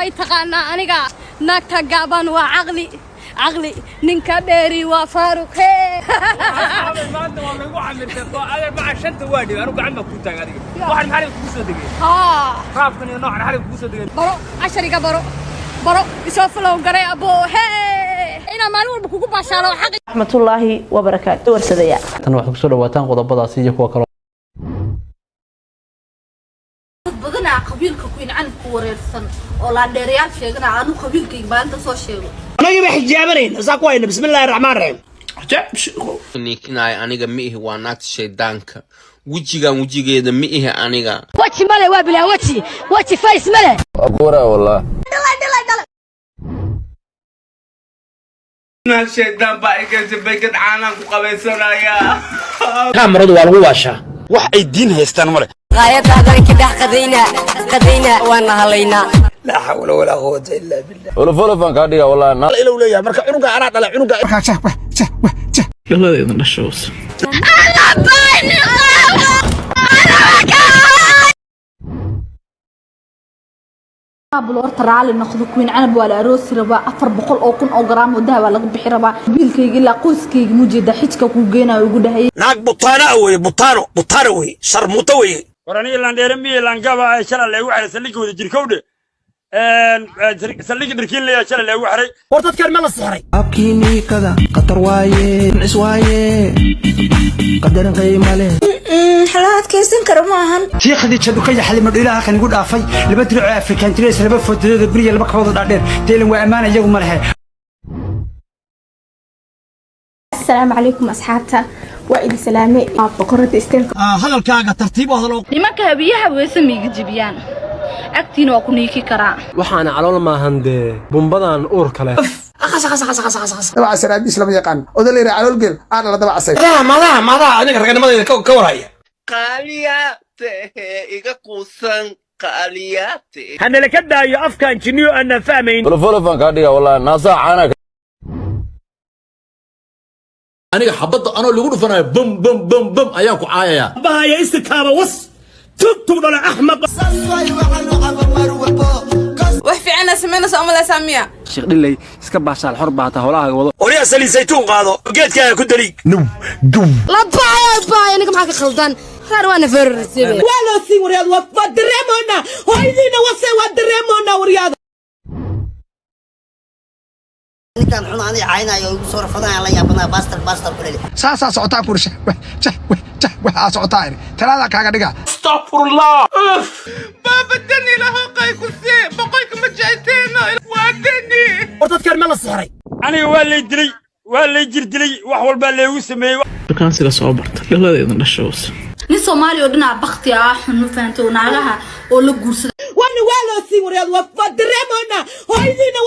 ما يتقانا أنيقا ناكتا قابان وعقلي عقلي نينكا ديري وفاروق ما أنت والله واحد أنا مع شنت وادي أنا قاعد بكون تاجري واحد محارب كوسة دقيقة خاف من النوع محارب كوسة دقيقة برو عشرة برو يشوف لو قري أبو إنا ما نقول بكوكو باشارة حقي رحمة الله وبركاته ورسديا تنو waxaa soo dhawaataan qodobadaasi iyo kuwa kale بدنا قبيلك كوين عن كوريرسن oo la dheeriyal sheegana aanu qabiilkay baanta soo sheego anaga wax jaabanayna saaqwayna bismillaahir rahmaanir rahiim ninkinaay aniga miihi waa naagta shaydaanka wajigeeda miihi aniga waji male waa bila waji face male abura wallah naag shaydaan baa iga baykad caanaan ku qabaysanaya kaamaradu waa lagu waashaa wax ay diin haystaan male غايتها كده قدينا وانا هلينا لا حول ولا قوة إلا بالله wala folofan ka dhiga wallahi na ila leeyahay marka cunuga ana dhala cunuga marka labadeedna dhashoos ablo taraali noqdo kuwin canab wala aroos raba 400 oo kun oo gram oo dahab laga bixi raba biilkayga ila qoyskayga mujida xijka ku geenayo ugu dhahay naag butaana way sharmuuta way warani ilaan dheermi ilaan gaba ay shala leegu xiray saldhigooda jirkowde saldhig dirkiin leeyahay shala leegu xiray war dadkan ma la sixray abkiini kada qatar waaye iswaaye qadarin qiimo leh حلات كيسن كرماهن tii khadiijadu ka yaxli madhiilaha kan igu dhaafay laba diric oo afrikaan tirees laba foodada guriga laba kabado dhaadheer deelan waa ammaan iyagu ma lahayn السلام عليكم أصحابتا وإذا سلامي بقرة استيلك hadalkaaga tartiib oo hadal nimanka habiyaha weesamiga jibiyaan agtiina waa ku niiki karaa waxaana calool maahan dee bumbadan uur kale dabca saraabis lama yaqaan odaleera calool geel aan la dabca say madaha aniga ragnimadeeda ka waraya qaaliyaate iga quusan qaaliyaate hana la ka daayo afkaan jiniyo aan fahmayn wala folofan ka dhiga wallahi naasa caana aniga xabada anoo lagu dhufanayo bum ayaan ku caayaya baaya istikaaba was tubtub dhala ahmaq wax fiicana sameeyna Soomaaliya saamiya sheekh dhilay iska baashaal xor baata hawlaha wado oriya sali saytuun qaado geedkaaga ku dali لا باي أنا كم حاجة خلطان صار وأنا فرسي wala si wariyad wa dareemona hoydina wase wa dareemona wariyad ninkan xun aan aynayo ugu soo rafadaan la yaabana baaster kulele saasa socotaa kursha waxa socotaa talada kaaga dhiga astaghfirullah baba dani lahu qaykusi boqolka ma jayteena waadani war dadkan ma la sixray aniga waa lay jirdilay wax walba leegu sameeyay dukaansiga soo barta labadeedna dhashoos nin Soomaali oo dhinaca baqti ah xun faanto naagaha oo la guursado wala si wariyad wa dareemona hoydina